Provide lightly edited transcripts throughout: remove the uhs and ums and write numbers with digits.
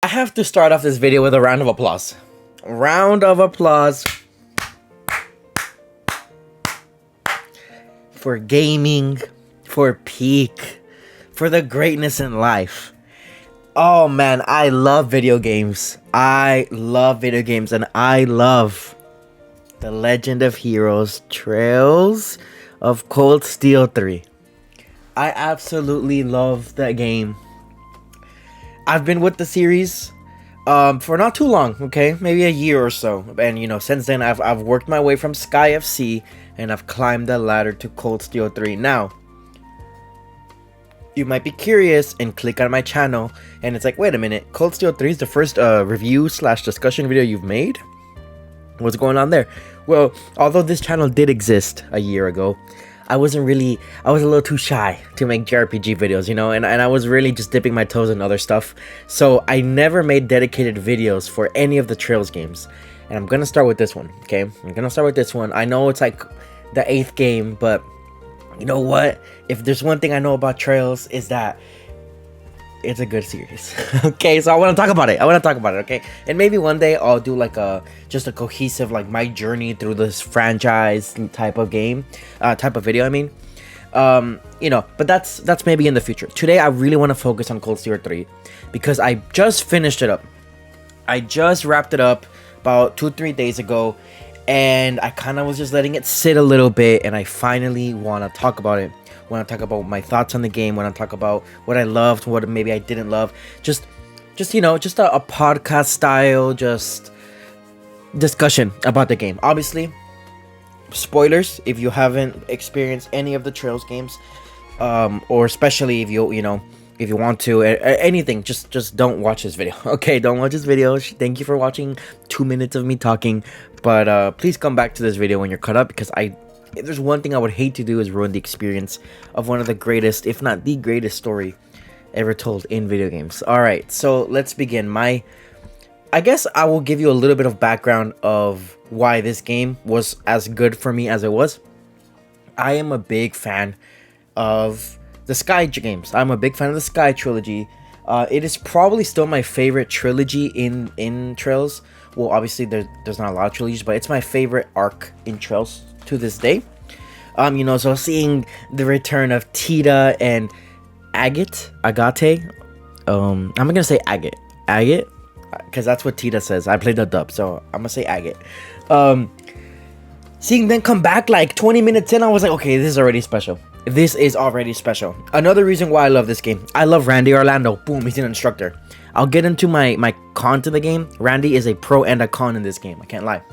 have to start off this video with a round of applause. Round of applause for gaming, for peak, for the greatness in life. Oh man, I love video games. I love video games, and I love The Legend of Heroes Trails of Cold Steel 3. I absolutely love that game. I've been with the series for not too long, okay? Maybe a year or so. And, you know, since then, I've worked my way from Sky FC, and I've climbed the ladder to Cold Steel 3. Now, you might be curious and click on my channel, and it's like, wait a minute, Cold Steel 3 is the first review/discussion video you've made? What's going on there? Well, although this channel did exist a year ago, I was a little too shy to make jrpg videos, you know, and I was really just dipping my toes in other stuff. So I never made dedicated videos for any of the Trails games. And I'm gonna start with this one, okay? I'm gonna start with this one. I know it's like the 8th game, but you know what? If there's one thing I know about Trails, is that it's a good series. Okay, so I want to talk about it. Okay? And maybe one day I'll do like just a cohesive, like, my journey through this franchise type of game, type of video, I mean. You know, but that's maybe in the future. Today I really want to focus on Cold Steel 3 because I just finished it up. I just wrapped it up about 2-3 days ago, and I kind of was just letting it sit a little bit, and I finally want to talk about it. Want to talk about my thoughts on the game. Want to talk about what I loved, what maybe I didn't love. Just you know, just a podcast style, just discussion about the game. Obviously, spoilers if you haven't experienced any of the Trails games, or especially if you know, if you want to, anything, just don't watch this video. Okay, don't watch this video. Thank you for watching 2 minutes of me talking, but please come back to this video when you're caught up, because if there's one thing I would hate to do is ruin the experience of one of the greatest, if not the greatest story ever told in video games. Alright, so let's begin. I guess I will give you a little bit of background of why this game was as good for me as it was. I am a big fan of the Sky games. I'm a big fan of the Sky trilogy. It is probably still my favorite trilogy in Trails. Well, obviously there's not a lot of trilogies, but it's my favorite arc in Trails to this day. You know, so seeing the return of Tita and Agate, I'm gonna say Agate, because that's what Tita says. I played the dub, so I'm gonna say Agate. Seeing them come back like 20 minutes in, I was like, okay, this is already special. This is already special. Another reason why I love this game, I love Randy Orlando. Boom, he's an instructor. I'll get into my con to the game. Randy is a pro and a con in this game, I can't lie.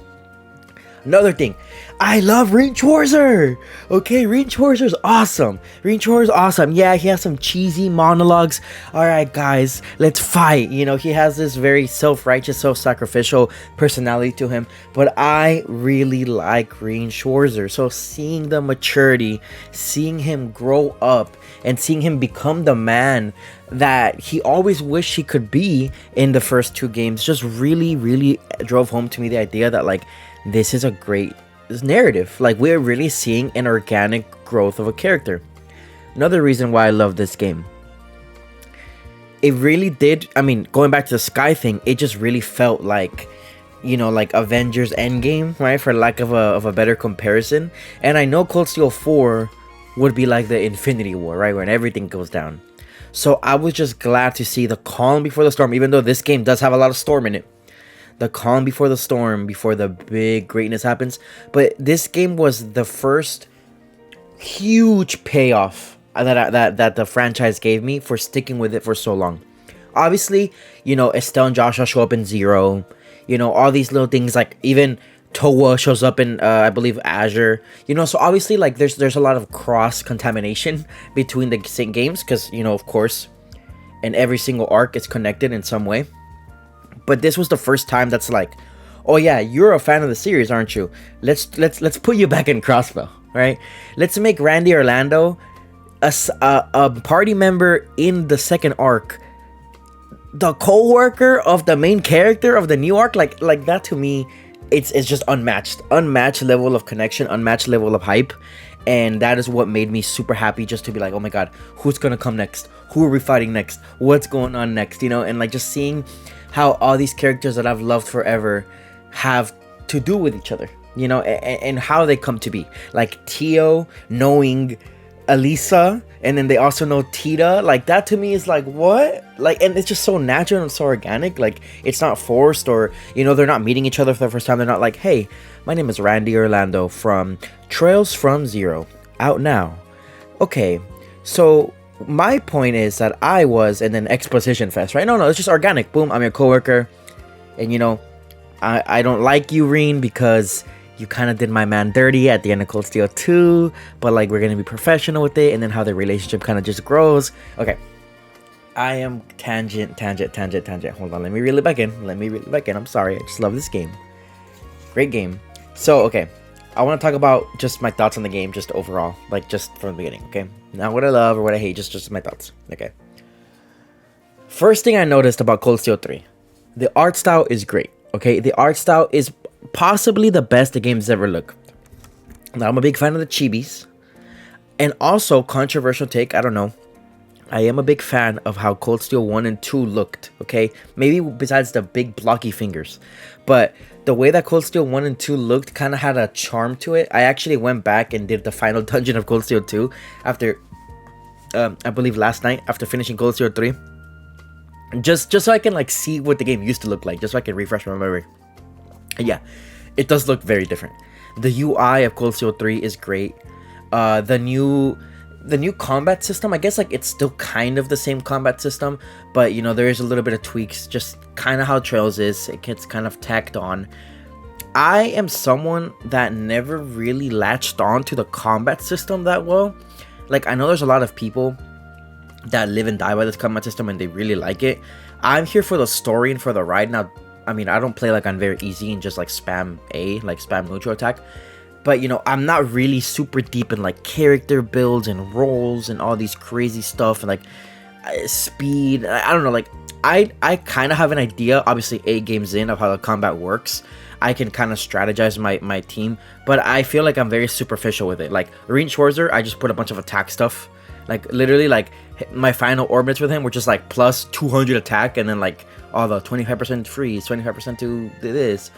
Another thing, I love Reinschwarzer. Okay, Reinschwarzer's awesome. Reinschwarzer's awesome. Yeah, he has some cheesy monologues. Alright, guys, let's fight. You know, he has this very self-righteous, self-sacrificial personality to him. But I really like Reinschwarzer. So seeing the maturity, seeing him grow up, and seeing him become the man that he always wished he could be in the first 2 games just really, really drove home to me the idea that, like, this is a great narrative. Like, we're really seeing an organic growth of a character. Another reason why I love this game, it really did, I mean, going back to the Sky thing, it just really felt like, you know, like Avengers Endgame, right, for lack of a better comparison. And I know Cold Steel 4 would be like the Infinity War, right, when everything goes down. So I was just glad to see the calm before the storm, even though this game does have a lot of storm in it. The calm before the storm, before the big greatness happens. But this game was the first huge payoff that the franchise gave me for sticking with it for so long. Obviously, you know, Estelle and Joshua show up in 0. You know, all these little things, like even Toa shows up in, I believe, Azure. You know, so obviously, like, there's a lot of cross-contamination between the games. Because, you know, of course, in every single arc, it's connected in some way. But this was the first time that's like, oh yeah, you're a fan of the series, aren't you? Let's put you back in Crossbow, right? Let's make Randy Orlando a party member in the second arc, the co-worker of the main character of the new arc. Like that, to me, it's just unmatched level of connection, unmatched level of hype. And that is what made me super happy, just to be like, oh my god, who's gonna come next? Who are we fighting next? What's going on next? You know, and like just seeing how all these characters that I've loved forever have to do with each other, you know, and how they come to be. Like Tio knowing Elisa, and then they also know Tita. Like, that to me is like, what? Like, and it's just so natural and so organic. Like, it's not forced, or, you know, they're not meeting each other for the first time. They're not like, hey, my name is Randy Orlando from Trails from Zero, out now. Okay, so my point is that I was in an exposition fest, right? No, it's just organic. Boom, I'm your coworker, and, you know, I don't like you, Reen, because you kind of did my man dirty at the end of Cold Steel 2, but like, we're gonna be professional with it, and then how the relationship kind of just grows. Okay, I am tangent. Hold on, let me reel it back in. I'm sorry, I just love this game. Great game. So, okay, I want to talk about just my thoughts on the game, just overall, like, just from the beginning, okay? Not what I love or what I hate, just my thoughts, okay? First thing I noticed about Cold Steel 3, the art style is great, okay? The art style is possibly the best the game's ever looked. Now, I'm a big fan of the chibis, and also, controversial take, I don't know, I am a big fan of how Cold Steel 1 and 2 looked, okay? Maybe besides the big blocky fingers, but the way that Cold Steel 1 and 2 looked kind of had a charm to it. I actually went back and did the final dungeon of Cold Steel 2 after, I believe last night, after finishing Cold Steel 3. Just so I can, like, see what the game used to look like, just so I can refresh my memory. And yeah, it does look very different. The UI of Cold Steel 3 is great. The new combat system, I guess, like, it's still kind of the same combat system, but, you know, there is a little bit of tweaks, just kind of how Trails is. It gets kind of tacked on. I am someone that never really latched on to the combat system that well. Like, I know there's a lot of people that live and die by this combat system and they really like it. I'm here for the story and for the ride. Now, I mean, I don't play like on very easy and just like spam A, like spam neutral attack. But, you know, I'm not really super deep in, like, character builds and roles and all these crazy stuff and, like, speed. I don't know, like, I kind of have an idea, obviously 8 games in, of how the combat works. I can kind of strategize my team, but I feel like I'm very superficial with it. Like, Reen Schwarzer, I just put a bunch of attack stuff. Like, literally, like, my final orbits with him were just, like, plus 200 attack, and then, like, all the 25% freeze, 25% to this.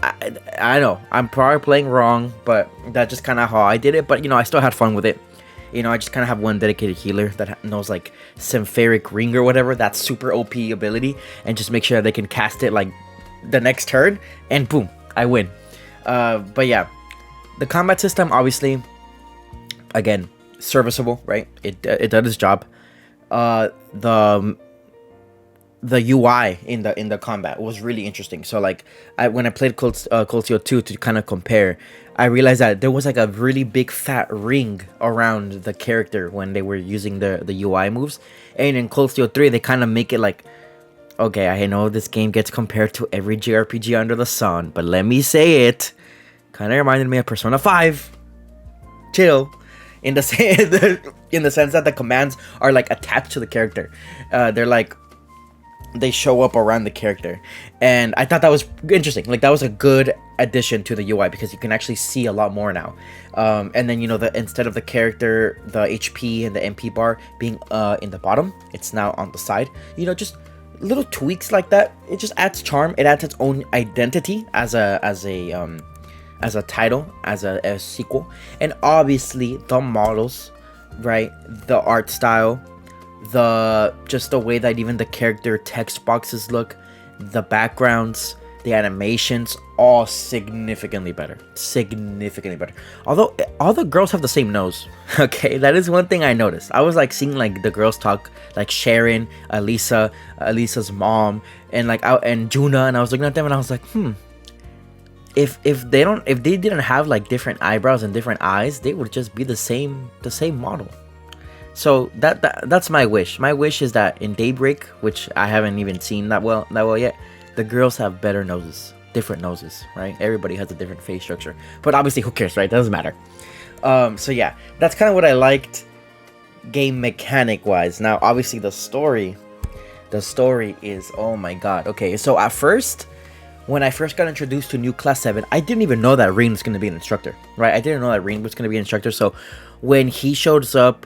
I know I'm probably playing wrong, but that's just kind of how I did it. But, you know, I still had fun with it. You know, I just kind of have one dedicated healer that knows, like, Sympheric Ring or whatever, that super OP ability, and just make sure they can cast it, like, the next turn, and boom, I win. But yeah, the combat system, obviously, again, serviceable, right? It does its job. The UI in the combat was really interesting. So, like, when I played Cold Steel 2 to kind of compare, I realized that there was, like, a really big fat ring around the character when they were using the UI moves. And in Cold Steel 3, they kind of make it like, okay, I know this game gets compared to every jrpg under the sun, but let me say it, kind of reminded me of Persona 5. Chill. In the sense that the commands are, like, attached to the character. They're like, they show up around the character, and I thought that was interesting. Like, that was a good addition to the UI because you can actually see a lot more now. And then, you know, instead of the character, the HP and the MP bar being in the bottom, it's now on the side. You know, just little tweaks like that. It just adds charm. It adds its own identity as a title, as a sequel. And obviously the models, right? The art style, just the way that even the character text boxes look, the backgrounds, the animations, all significantly better. Although all the girls have the same nose. Okay, that is one thing I noticed. I was, like, seeing, like, the girls talk, like Sharon, Elisa's mom, and, like, and Juna, and I was looking at them and I was like, if they didn't have, like, different eyebrows and different eyes, they would just be the same model. So that's my wish. My wish is that in Daybreak, which I haven't even seen that well yet, the girls have better noses, different noses, right? Everybody has a different face structure, but obviously, who cares, right? It doesn't matter. So yeah, that's kind of what I liked, game mechanic wise. Now, obviously, the story is, oh my god. Okay, so at first, when I first got introduced to New Class 7, I didn't even know that Reen was going to be an instructor, right? I didn't know that Reen was going to be an instructor. So when he shows up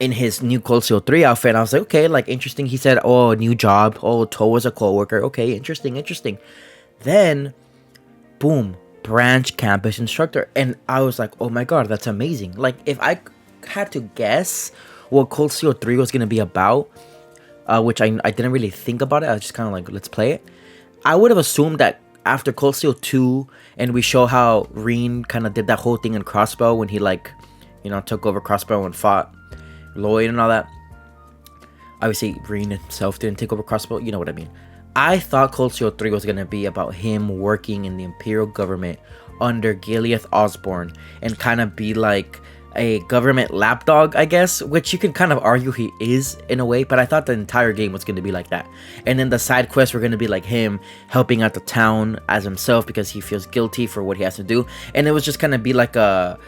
in his new Cold Steel 3 outfit. I was like, okay, like interesting. He said, oh, new job. Oh, Towa's a co-worker. Okay, interesting. Then, boom, branch campus instructor. And I was like, oh my god, that's amazing. Like, if I had to guess what Cold Steel 3 was going to be about, which I didn't really think about it. I was just kind of like, let's play it. I would have assumed that after Cold Steel 2, and we show how Reen kind of did that whole thing in Crossbow when he, like, you know, took over Crossbow and fought Lloyd and all that. Obviously, Reen himself didn't take over Crossbow. You know what I mean. I thought Cold Steel 3 was going to be about him working in the Imperial government under Gileath Osborne and kind of be like a government lapdog, I guess, which you can kind of argue he is in a way, but I thought the entire game was going to be like that. And then the side quests were going to be like him helping out the town as himself because he feels guilty for what he has to do. And it was just kind of be like a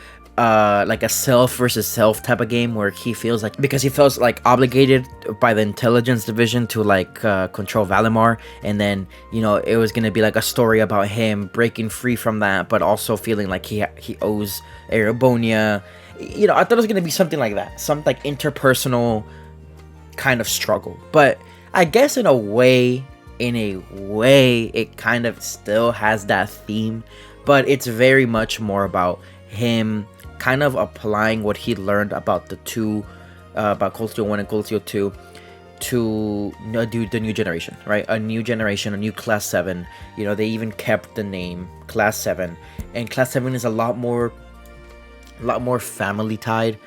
self versus self type of game where he feels like, because he feels like obligated by the intelligence division to like control Valimar, and then, you know, it was gonna be like a story about him breaking free from that, but also feeling like he owes Erebonia. You know, I thought it was gonna be something like that, some like interpersonal kind of struggle. But I guess in a way it kind of still has that theme, but it's very much more about him kind of applying what he learned about the two, about Cold Steel 1 and Cold Steel 2 to do the new generation, right? A new generation, a new Class 7. You know, they even kept the name Class 7, and Class 7 is a lot more family tied.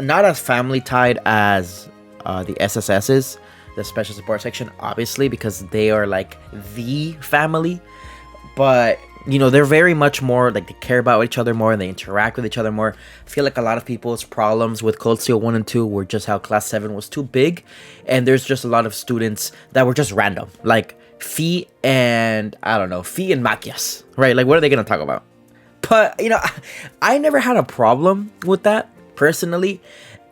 Not as family tied as the SSS's, the Special Support Section, obviously, because they are like the family, but you know, they're very much more like they care about each other more and they interact with each other more. I feel like a lot of people's problems with Cold Steel 1 and 2 were just how Class 7 was too big, and there's just a lot of students that were just random, like Fee and Machias, right? Like, what are they gonna talk about? But you know, I never had a problem with that personally.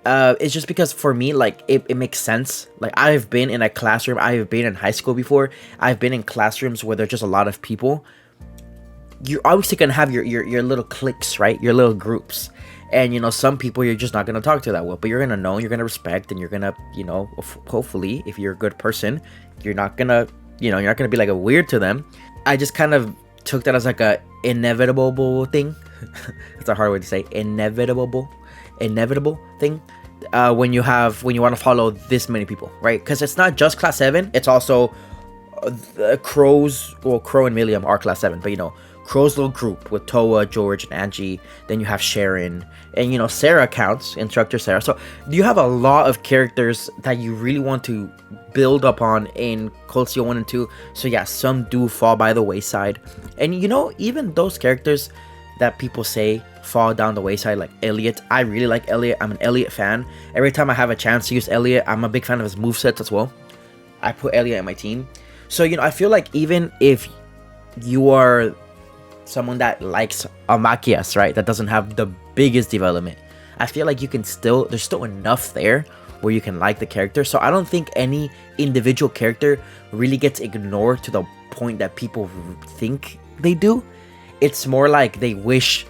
It's just because for me, like, it makes sense. Like, I've been in a classroom, I've been in high school before, I've been in classrooms where there's just a lot of people. You're obviously gonna have your little cliques, right? Your little groups, and you know, some people you're just not gonna talk to that well, but you're gonna know, you're gonna respect, and you're gonna, you know, hopefully, if you're a good person, you're not gonna be like a weird to them. I just kind of took that as like a inevitable thing. That's a hard way to say inevitable thing. When you want to follow this many people, right? Because it's not just Class 7, it's also the Crows. Well, Crow and Milliam are Class 7, but you know, Crow's little group with Toa, George, and Angie. Then you have Sharon, and you know, Sarah counts, Instructor Sarah. So you have a lot of characters that you really want to build upon in Cold Steel 1 and 2. So yeah, some do fall by the wayside, and you know, even those characters that people say fall down the wayside, like Elliot. I really like Elliot. I'm an Elliot fan. Every time I have a chance to use Elliot, I'm a big fan of his movesets as well. I put Elliot in my team. So you know, I feel like even if you are someone that likes Amakias, right, that doesn't have the biggest development, I feel like you can still, there's still enough there where you can like the character. So I don't think any individual character really gets ignored to the point that people think they do. It's more like they wish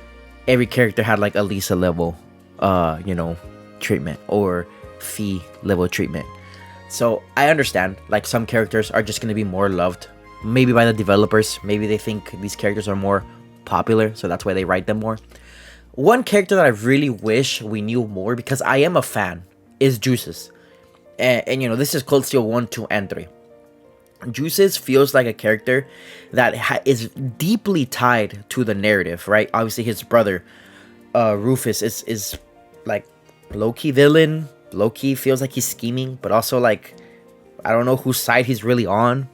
every character had like Elisa level you know, treatment, or Fee level treatment. So I understand, like, some characters are just going to be more loved, maybe by the developers. Maybe they think these characters are more popular, so that's why they write them more. One character that I really wish we knew more, because I am a fan, is Juices. And you know, this is Cold Steel 1, 2, and 3. Juices feels like a character that is deeply tied to the narrative, right? Obviously, his brother, Rufus, is like low-key villain. Low-key feels like he's scheming, but also like, I don't know whose side he's really on.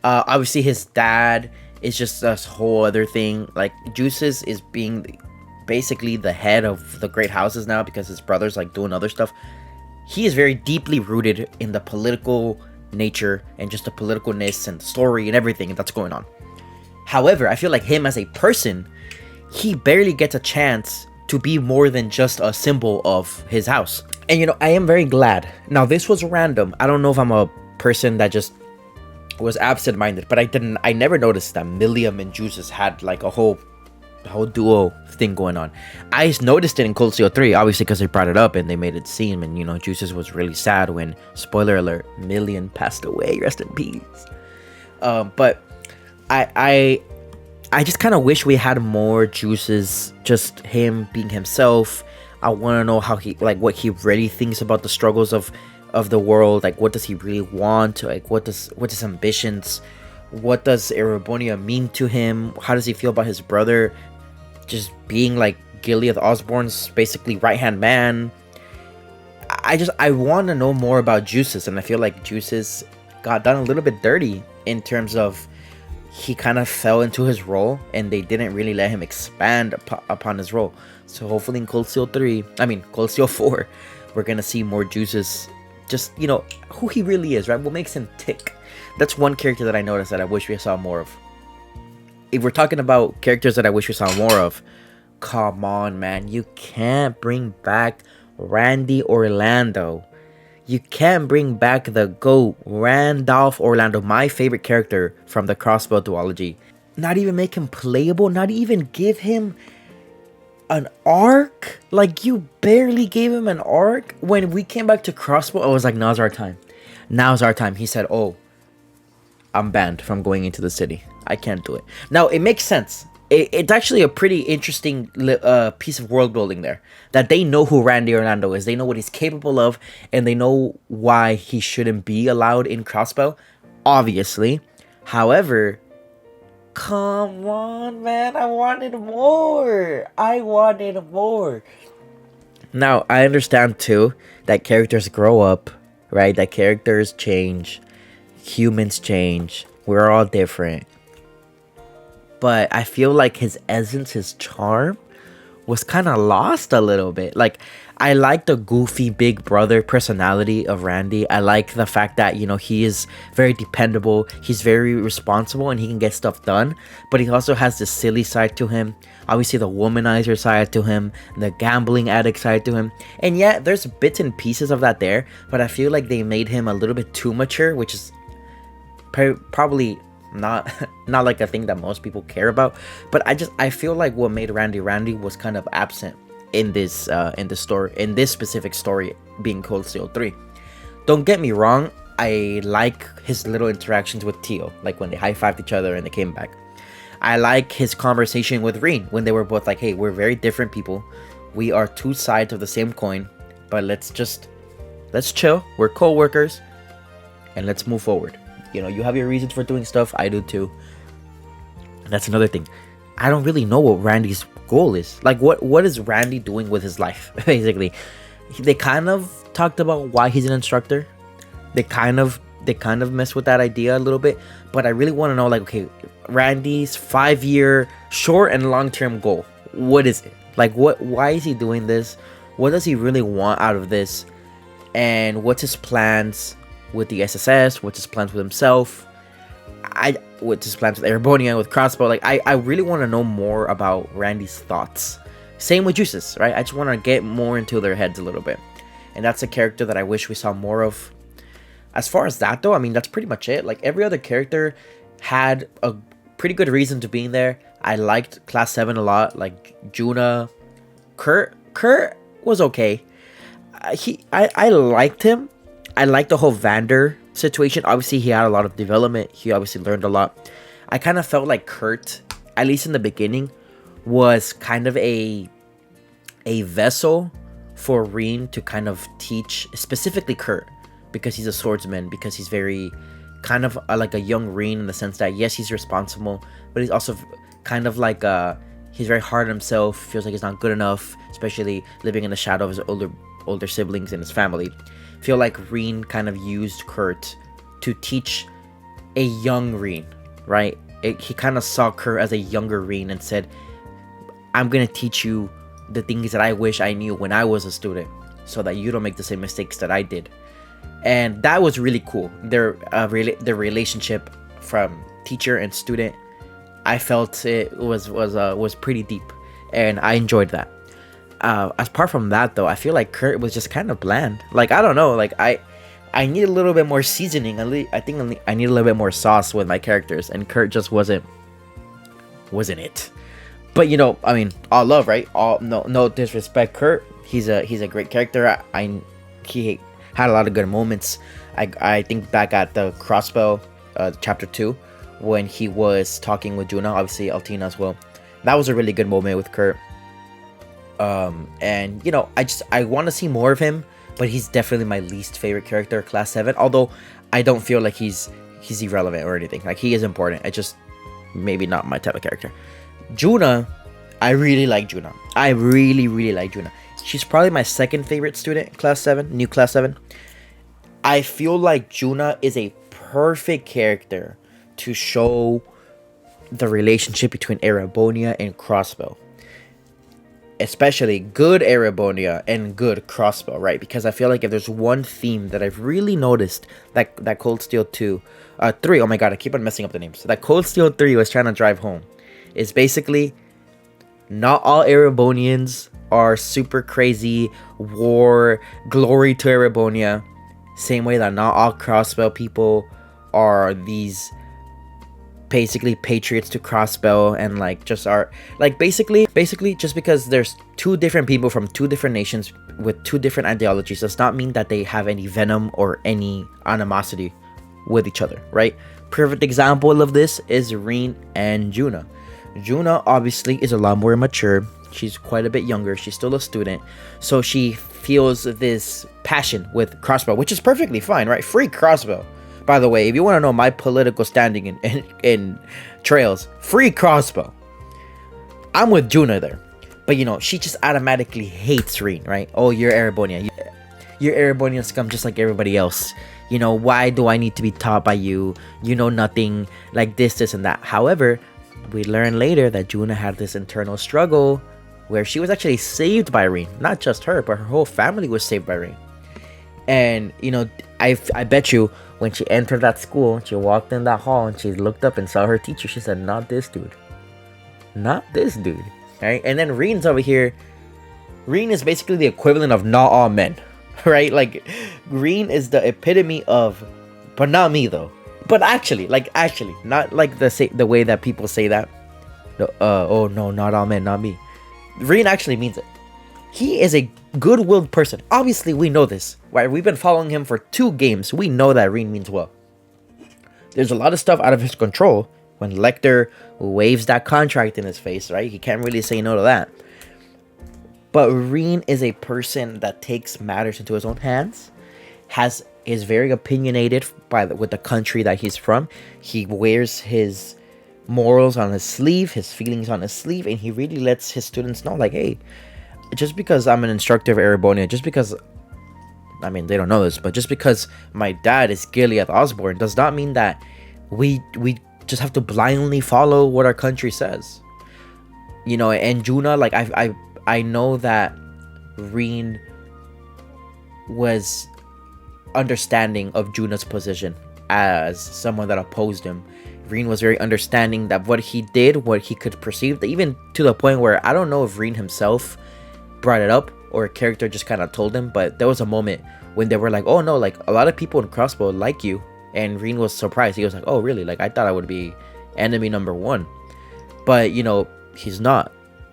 Obviously, his dad is just a whole other thing. Like, Juices is being basically the head of the great houses now because his brother's like doing other stuff. He is very deeply rooted in the political nature and just the politicalness and the story and everything that's going on. However, I feel like him as a person, he barely gets a chance to be more than just a symbol of his house. And you know, I am very glad. Now, this was random. I don't know if I'm a person that just was absent-minded, but I never noticed that Milliam and Juices had like a whole whole duo thing going on. I just noticed it in Cold Steel 3, obviously because they brought it up and they made it seem, and you know, Juices was really sad when, spoiler alert, Million passed away. Rest in peace. But I just kind of wish we had more Juices, just him being himself. I want to know how he, like, what he really thinks about the struggles of the world. Like, what does he really want? Like, what's his ambitions? What does Erebonia mean to him? How does he feel about his brother just being like Gilead Osborne's basically right-hand man? I want to know more about Juices, and I feel like Juices got done a little bit dirty in terms of he kind of fell into his role and they didn't really let him expand upon his role. So hopefully in Cold Steel 4, we're gonna see more Juices, just, you know, who he really is, right? What makes him tick. That's one character that I noticed that I wish we saw more of. If we're talking about characters that I wish we saw more of, come on, man. You can't bring back Randy Orlando. You can't bring back the GOAT, Randolph Orlando, my favorite character from the Crossbow duology. Not even make him playable, not even give him an arc. Like, you barely gave him an arc. When we came back to Crossbow, I was like, now's our time. Now's our time. He said, oh, I'm banned from going into the city. I can't do it. Now, it makes sense. It's actually a pretty interesting piece of world building there. That they know who Randy Orlando is. They know what he's capable of. And they know why he shouldn't be allowed in Crossbow. Obviously. However, come on, man. I wanted more. Now, I understand too that characters grow up, right? That characters change. Humans change. We're all different. But I feel like his essence, his charm, was kind of lost a little bit. Like, I like the goofy big brother personality of Randy. I like the fact that, you know, he is very dependable. He's very responsible and he can get stuff done. But he also has this silly side to him. Obviously, the womanizer side to him. The gambling addict side to him. And yeah, there's bits and pieces of that there. But I feel like they made him a little bit too mature, which is probably not like a thing that most people care about. But I feel like what made Randy was kind of absent in this story, in this specific story, being Cold Steel 3. Don't get me wrong, I like his little interactions with Tio, like when they high-fived each other and they came back. I like his conversation with Reen when they were both like, hey, we're very different people, we are two sides of the same coin, but let's chill, we're co-workers, and let's move forward. You know, you have your reasons for doing stuff. I do too. And that's another thing. I don't really know what Randy's goal is. Like, what is Randy doing with his life, basically? They kind of talked about why he's an instructor. They kind of mess with that idea a little bit. But I really want to know, like, okay, Randy's 5-year short and long-term goal. What is it? Like, why is he doing this? What does he really want out of this? And what's his plans with the SSS? What's his plans with himself? What's his plans with Erebonia, with Crossbow? Like, I really want to know more about Randy's thoughts. Same with Juices, right? I just want to get more into their heads a little bit. And that's a character that I wish we saw more of. As far as that, though, I mean, that's pretty much it. Like, every other character had a pretty good reason to be in there. I liked Class 7 a lot. Like, Juna. Kurt was okay. I liked him. I like the whole Vander situation. Obviously, he had a lot of development. He obviously learned a lot. I kind of felt like Kurt, at least in the beginning, was kind of a vessel for Reen to kind of teach, specifically Kurt, because he's a swordsman, because he's very kind of like a young Reen in the sense that, yes, he's responsible, but he's also kind of like he's very hard on himself, feels like he's not good enough, especially living in the shadow of his older siblings and his family. Feel like Reen kind of used Kurt to teach a young Reen, right? He kind of saw Kurt as a younger Reen and said, I'm going to teach you the things that I wish I knew when I was a student so that you don't make the same mistakes that I did. And that was really cool. Their relationship from teacher and student, I felt it was pretty deep, and I enjoyed that. Apart from that, though, I feel like Kurt was just kind of bland. Like, I don't know. Like, I need a little bit more seasoning. I think I need a little bit more sauce with my characters, and Kurt just wasn't it. But you know, I mean, all love, right? All no disrespect, Kurt. He's a great character. He had a lot of good moments. I think back at the Crossbow, chapter 2, when he was talking with Juna, obviously Altina as well. That was a really good moment with Kurt. And you know, I want to see more of him, but he's definitely my least favorite character, class 7. Although I don't feel like he's irrelevant or anything. Like, he is important. I just maybe not my type of character. Juna, I really like Juna. I really like Juna. She's probably my second favorite student, class 7, new class 7. I feel like Juna is a perfect character to show the relationship between Erebonia and Crossbow. Especially good Erebonia and good Crossbow, right? Because I feel like if there's one theme that I've really noticed that Cold Steel 2, 3, oh my god, I keep on messing up the names. That Cold Steel 3 was trying to drive home is basically not all Erebonians are super crazy war glory to Erebonia. Same way that not all Crossbow people are these basically patriots to Crossbow and like just are like basically just because there's two different people from two different nations with two different ideologies does not mean that they have any venom or any animosity with each other, right? Perfect example of this is Reen and Juna. Juna obviously is a lot more mature. She's quite a bit younger. She's still a student. So she feels this passion with Crossbow, which is perfectly fine, right? Free Crossbow. By the way, if you want to know my political standing in Trails, free Crossbow. I'm with Juna there. But you know, she just automatically hates Reen, right? Oh, you're Erebonia. You're Erebonian scum just like everybody else. You know, why do I need to be taught by you? You know nothing, like this and that. However, we learn later that Juna had this internal struggle where she was actually saved by Reen. Not just her, but her whole family was saved by Reen. And, you know, I bet you when she entered that school, she walked in that hall and she looked up and saw her teacher. She said, not this dude. Not this dude. Right? And then Reen's over here. Reen is basically the equivalent of not all men. Right? Like, Reen is the epitome of, but not me though. But actually, not like the way that people say that. Oh no, not all men, not me. Reen actually means it. He is a good-willed person. Obviously, we know this, right? We've been following him for 2 games. We know that Reen means well. There's a lot of stuff out of his control when Lecter waves that contract in his face, right? He can't really say no to that. But Reen is a person that takes matters into his own hands, is very opinionated with the country that he's from. He wears his morals on his sleeve, his feelings on his sleeve, and he really lets his students know, like, hey, just because I'm an instructor of Erebonia, just because, I mean, they don't know this, but just because my dad is Gilead Osborne does not mean that we just have to blindly follow what our country says. You know, and Juna, like, I know that Reen was understanding of Juna's position as someone that opposed him. Reen was very understanding that what he did, what he could perceive, even to the point where I don't know if Reen himself brought it up or a character just kind of told him, but there was a moment when they were like, oh no, like a lot of people in Crossbow like you, and Reen was surprised. He was like, oh really? Like I thought I would be enemy number 1, but you know, he's not,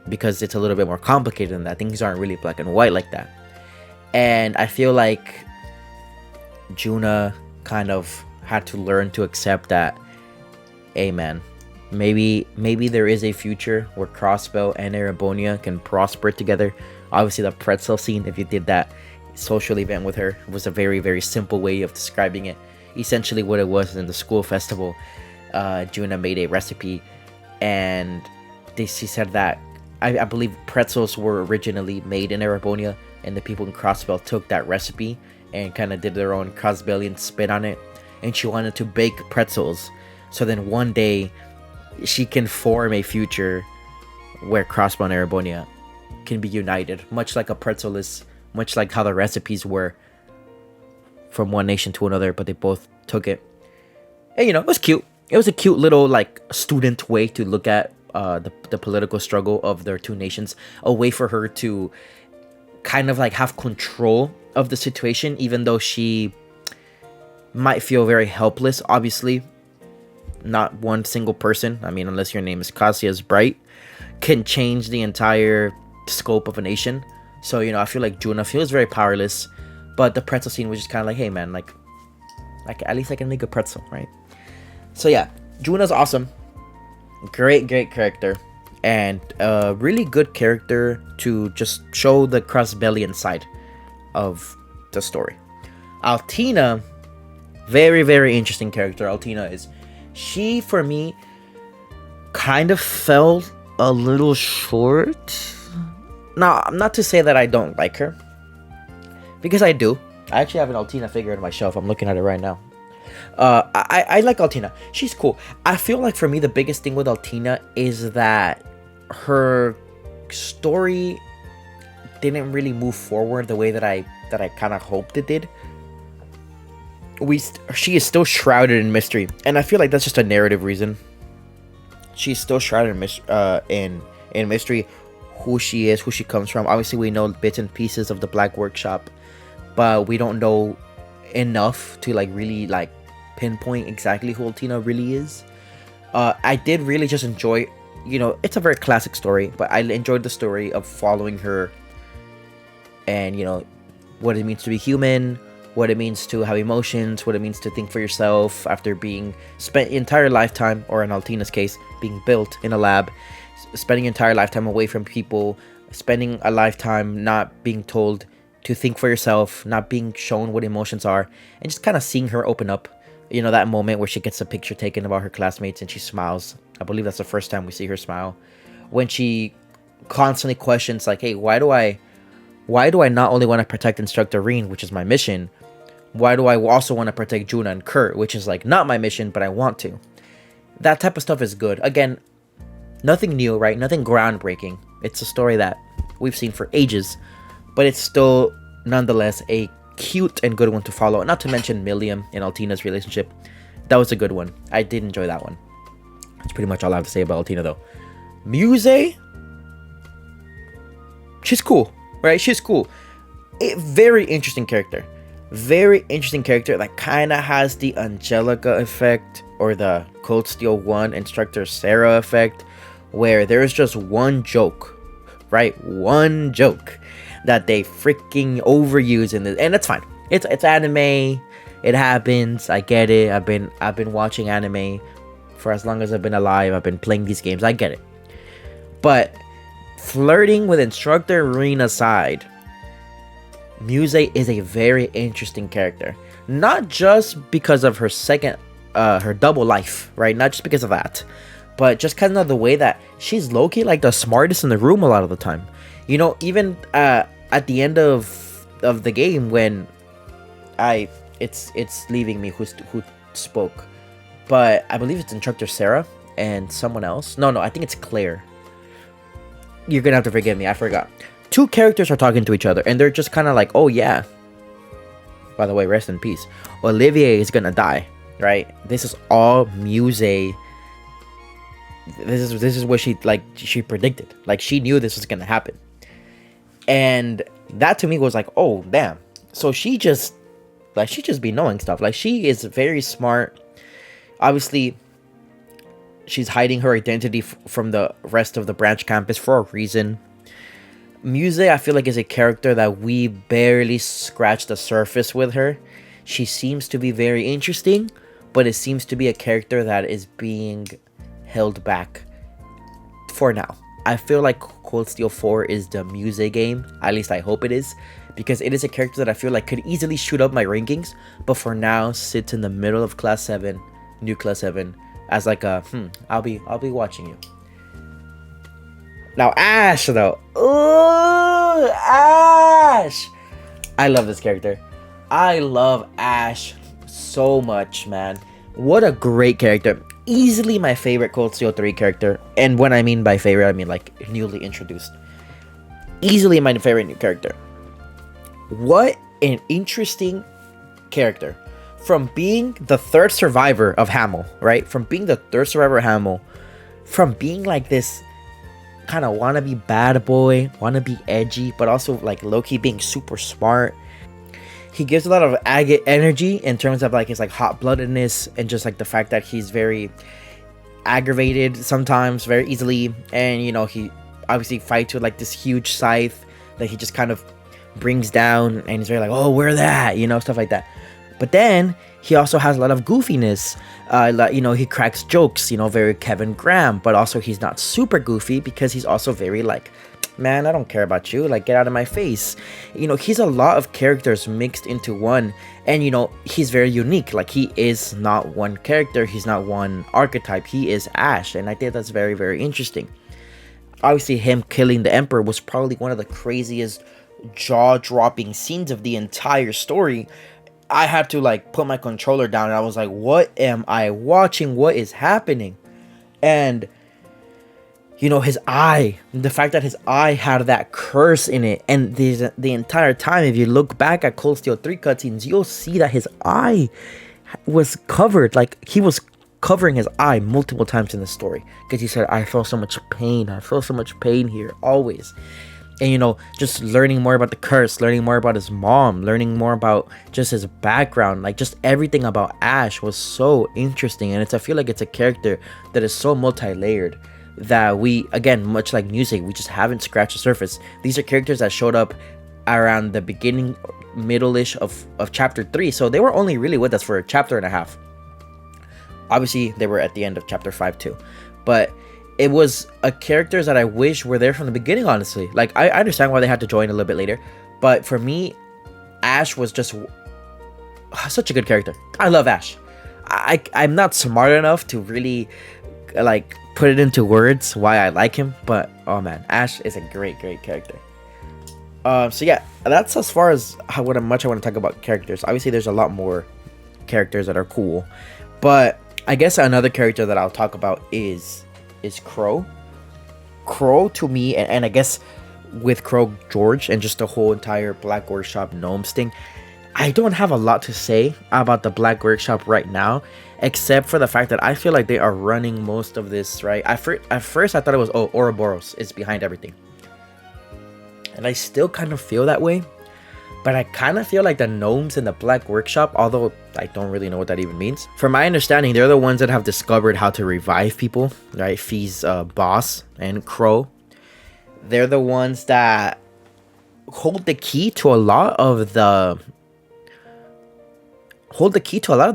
because it's a little bit more complicated than that. Things aren't really black and white like that. And I feel like Juna kind of had to learn to accept that, hey man, maybe there is a future where Crossbow and Erebonia can prosper together. Obviously the pretzel scene, if you did that social event with her, was a very, very simple way of describing it. Essentially what it was in the school festival, Juna made a recipe, and she said that I believe pretzels were originally made in Erebonia, and the people in Crossbow took that recipe and kind of did their own Crossbellian spin on it, and she wanted to bake pretzels so then one day she can form a future where Crossbow and Erebonia can be united, much like a pretzel is, much like how the recipes were from one nation to another, but they both took it. And you know, it was cute. It was a cute little like student way to look at the political struggle of their two nations, a way for her to kind of like have control of the situation, even though she might feel very helpless. Obviously not one single person, I mean, unless your name is Cassius Bright, can change the entire scope of a nation. So, you know, I feel like Juna feels very powerless, but the pretzel scene was just kind of like, hey man, like at least I can make a pretzel, right? So yeah, Juna's awesome. Great character. And a really good character to just show the Crossbellion side of the story. Altina, very interesting character. Altina is, she for me kind of fell a little short. Now, not to say that I don't like her, because I do. I actually have an Altina figure on my shelf. I'm looking at it right now. I like Altina. She's cool. I feel like for me the biggest thing with Altina is that her story didn't really move forward the way that I kind of hoped it did. She is still shrouded in mystery, and I feel like that's just a narrative reason. She's still shrouded in mystery, who she is, who she comes from. Obviously, we know bits and pieces of the Black Workshop, but we don't know enough to like really like pinpoint exactly who Altina really is. I did really just enjoy, you know, it's a very classic story, but I enjoyed the story of following her and, you know, what it means to be human, what it means to have emotions, what it means to think for yourself after being spent your entire lifetime, or in Altina's case, being built in a lab, spending your entire lifetime away from people, spending a lifetime not being told to think for yourself, not being shown what emotions are, and just kind of seeing her open up. You know, that moment where she gets a picture taken about her classmates and she smiles. I believe that's the first time we see her smile. When she constantly questions, like, hey, why do I not only want to protect Instructor Reen, which is my mission, why do I also want to protect Juna and Kurt, which is like not my mission, but I want to. That type of stuff is good. Again, nothing new, right? Nothing groundbreaking. It's a story that we've seen for ages, but it's still nonetheless a cute and good one to follow. Not to mention Milliam and Altina's relationship. That was a good one. I did enjoy that one. That's pretty much all I have to say about Altina, though. Muse, she's cool, right? She's cool. A very interesting character. Very interesting character that kind of has the Angelica effect or the Cold Steel 1 Instructor Sarah effect, where there's just one joke, right? One joke that they freaking overuse in this, and it's fine. It's anime. It happens. I get it. I've been watching anime for as long as I've been alive. I've been playing these games. I get it. But flirting with Instructor Reen aside, Muse is a very interesting character. Not just because of her her double life, right? Not just because of that, but just kind of the way that she's low-key like the smartest in the room a lot of the time. You know, even at the end of the game when it's leaving me who spoke, but I believe it's Instructor Sarah and someone else. No, I think it's Claire. You're gonna have to forgive me, I forgot. Two characters are talking to each other, and they're just kind of like, oh yeah, by the way, rest in peace, Olivier is gonna die, right? This is all Muse. This is what she predicted. Like, she knew this was gonna happen. And that to me was like, oh damn. So she just be knowing stuff. Like, she is very smart. Obviously, she's hiding her identity from the rest of the branch campus for a reason. Muse, I feel like, is a character that we barely scratched the surface with her. She seems to be very interesting, but it seems to be a character that is being held back for now. I feel like Cold Steel 4 is the Muse game. At least I hope it is, because it is a character that I feel like could easily shoot up my rankings, but for now sits in the middle of Class 7, New Class 7, as like a I'll be watching you. Now Ash, though. Ooh, Ash! I love this character. I love Ash so much, man. What a great character. Easily my favorite Cold Steel 3 character. And when I mean by favorite, I mean like newly introduced. Easily my favorite new character. What an interesting character. From being the third survivor of Hamel, right? From being the third survivor of Hamel. From being like this kind of wannabe bad boy, wannabe edgy, but also like low-key being super smart. He gives a lot of agate energy in terms of like his like hot-bloodedness, and just like the fact that he's very, aggravated sometimes very easily, and you know, he obviously fights with like this huge scythe that he just kind of brings down, and he's very like, oh, we're that, you know, stuff like that. But then he also has a lot of goofiness. Like, you know, he cracks jokes, you know, very Kevin Graham, but also he's not super goofy because he's also very like, man, I don't care about you, like, get out of my face. You know, he's a lot of characters mixed into one, and you know, he's very unique. Like, he is not one character, he's not one archetype, he is Ash, and I think that's very, very interesting. Obviously, him killing the Emperor was probably one of the craziest, jaw-dropping scenes of the entire story. I had to like put my controller down, and I was like, what am I watching? What is happening? And you know, his eye, the fact that his eye had that curse in it, and the entire time, if you look back at Cold Steel 3 cutscenes, you'll see that his eye was covered, like he was covering his eye multiple times in the story, because he said, I feel so much pain here, always. And you know, just learning more about the curse, learning more about his mom, learning more about just his background, like just everything about Ash was so interesting. And I feel like it's a character that is so multi-layered that we, again, much like music, we just haven't scratched the surface. These are characters that showed up around the beginning, middle-ish of chapter 3, so they were only really with us for a chapter and a half. Obviously, they were at the end of chapter 5 too, but it was characters that I wish were there from the beginning, honestly. Like, I understand why they had to join a little bit later, but for me, Ash was just such a good character. I love Ash. I'm not smart enough to really like put it into words why I like him, but oh man, Ash is a great character. So yeah, that's as far as much I want to talk about characters. Obviously, there's a lot more characters that are cool, but I guess another character that I'll talk about is Crow. Crow to me, and I guess with Crow, George, and just the whole entire Black Workshop Gnomes thing, I don't have a lot to say about the Black Workshop right now, except for the fact that I feel like they are running most of this, right? At first I thought it was, oh, Ouroboros is behind everything, and I still kind of feel that way. But I kind of feel like the gnomes in the Black Workshop, although I don't really know what that even means. From my understanding, they're the ones that have discovered how to revive people, right? Fee's boss and Crow. They're the ones that hold the key to a lot of the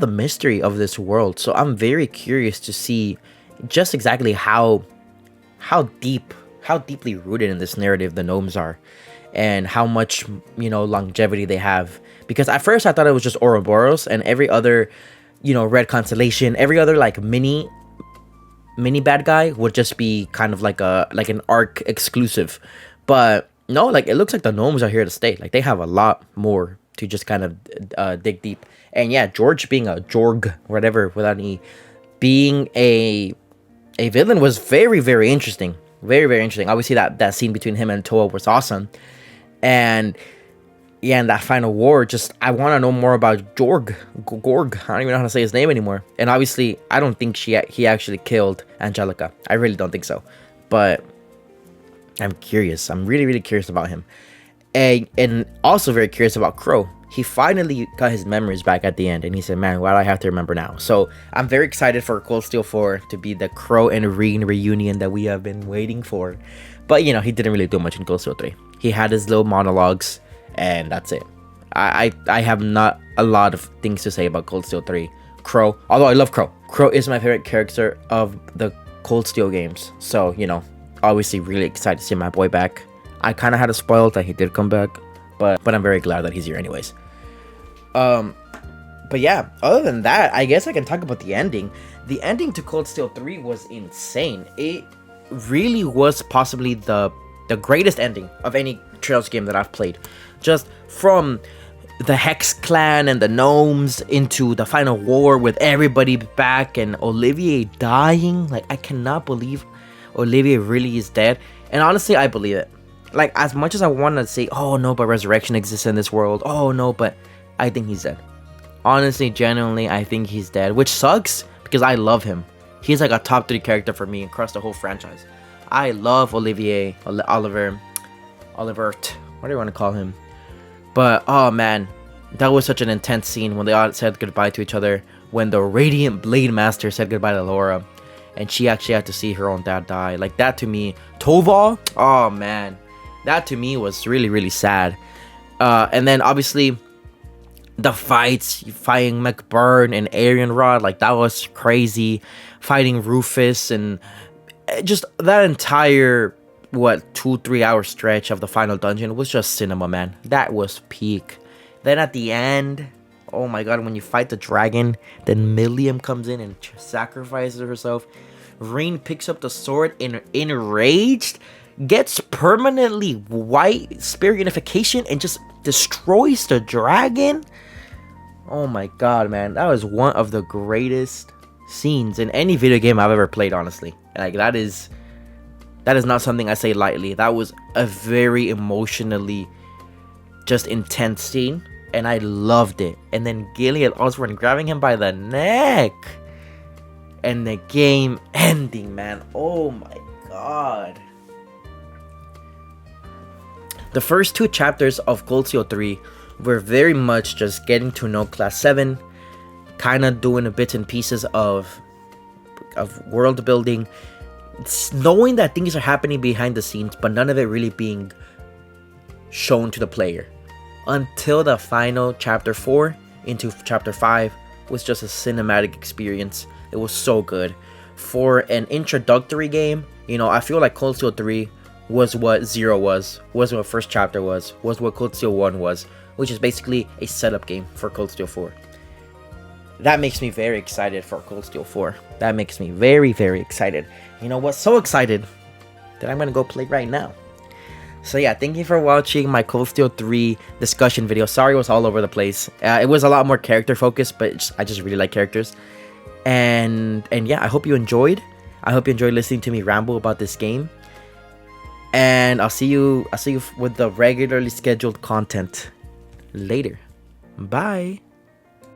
mystery of this world. So I'm very curious to see just exactly how deeply rooted in this narrative the gnomes are, and how much, you know, longevity they have. Because at first I thought it was just Ouroboros, and every other, you know, Red Constellation, every other like mini bad guy would just be kind of like an arc exclusive. But no, like, it looks like the gnomes are here to stay. Like, they have a lot more to just kind of dig deep. And yeah, George being a Jorg, whatever, without any, being a villain was very, very interesting. Very, very interesting. Obviously, that scene between him and Toa was awesome. And yeah, in that final war, just, I want to know more about Gorg. I don't even know how to say his name anymore. And obviously, I don't think he actually killed Angelica. I really don't think so. But I'm curious. I'm really, really curious about him. And also very curious about Crow. He finally got his memories back at the end, and he said, man, why do I have to remember now? So I'm very excited for Cold Steel 4 to be the Crow and Reen reunion that we have been waiting for. But, you know, he didn't really do much in Cold Steel 3. He had his little monologues, and that's it. I have not a lot of things to say about Cold Steel 3. Crow, although I love Crow. Crow is my favorite character of the Cold Steel games. So, you know, obviously really excited to see my boy back. I kind of had it spoiled that he did come back, but I'm very glad that he's here anyways. But yeah, other than that, I guess I can talk about the ending. The ending to Cold Steel 3 was insane. It really was possibly the greatest ending of any Trails game that I've played. Just from the Hex clan and the gnomes into the final war with everybody back and Olivier dying. Like, I cannot believe Olivier really is dead. And honestly, I believe it. Like, as much as I want to say, oh no, but resurrection exists in this world, oh no, but I think he's dead. Honestly, genuinely, I think he's dead, which sucks because I love him. He's like a top 3 character for me across the whole franchise. I love Olivier, Oliver, what do you want to call him? But oh man, that was such an intense scene when they all said goodbye to each other, when the Radiant Blade Master said goodbye to Laura. and she actually had to see her own dad die. Like, that to me, Toval, oh man, that to me was really, really sad. And then obviously the fights, fighting McBurn and Arianrod, like, that was crazy. Fighting Rufus, and just that entire 2-3 hour stretch of the final dungeon was just cinema, man. That was peak. Then at the end, oh my god, when you fight the dragon, then Milliam comes in and sacrifices herself. Rain picks up the sword and enraged, gets permanently white spirit unification, and just destroys the dragon. Oh my god, man, that was one of the greatest scenes in any video game I've ever played, honestly. Like, that is not something I say lightly. That was a very emotionally just intense scene, and I loved it. And then Gilead Osborne grabbing him by the neck, and the game ending, man. Oh my god. The first 2 chapters of Cold Steel 3 were very much just getting to know Class 7, kind of doing a bits and pieces of world building, knowing that things are happening behind the scenes, but none of it really being shown to the player. Until the final chapter 4 into chapter 5 was just a cinematic experience. It was so good. For an introductory game, you know, I feel like Cold Steel 3 was what 0 was what first chapter was what Cold Steel 1 was, which is basically a setup game for Cold Steel 4. That makes me very excited for Cold Steel 4. That makes me very, very excited. You know what? So excited that I'm going to go play right now. So yeah, thank you for watching my Cold Steel 3 discussion video. Sorry it was all over the place. It was a lot more character focused, but I just really like characters. And yeah, I hope you enjoyed. I hope you enjoyed listening to me ramble about this game. And I'll see you with the regularly scheduled content later. Bye.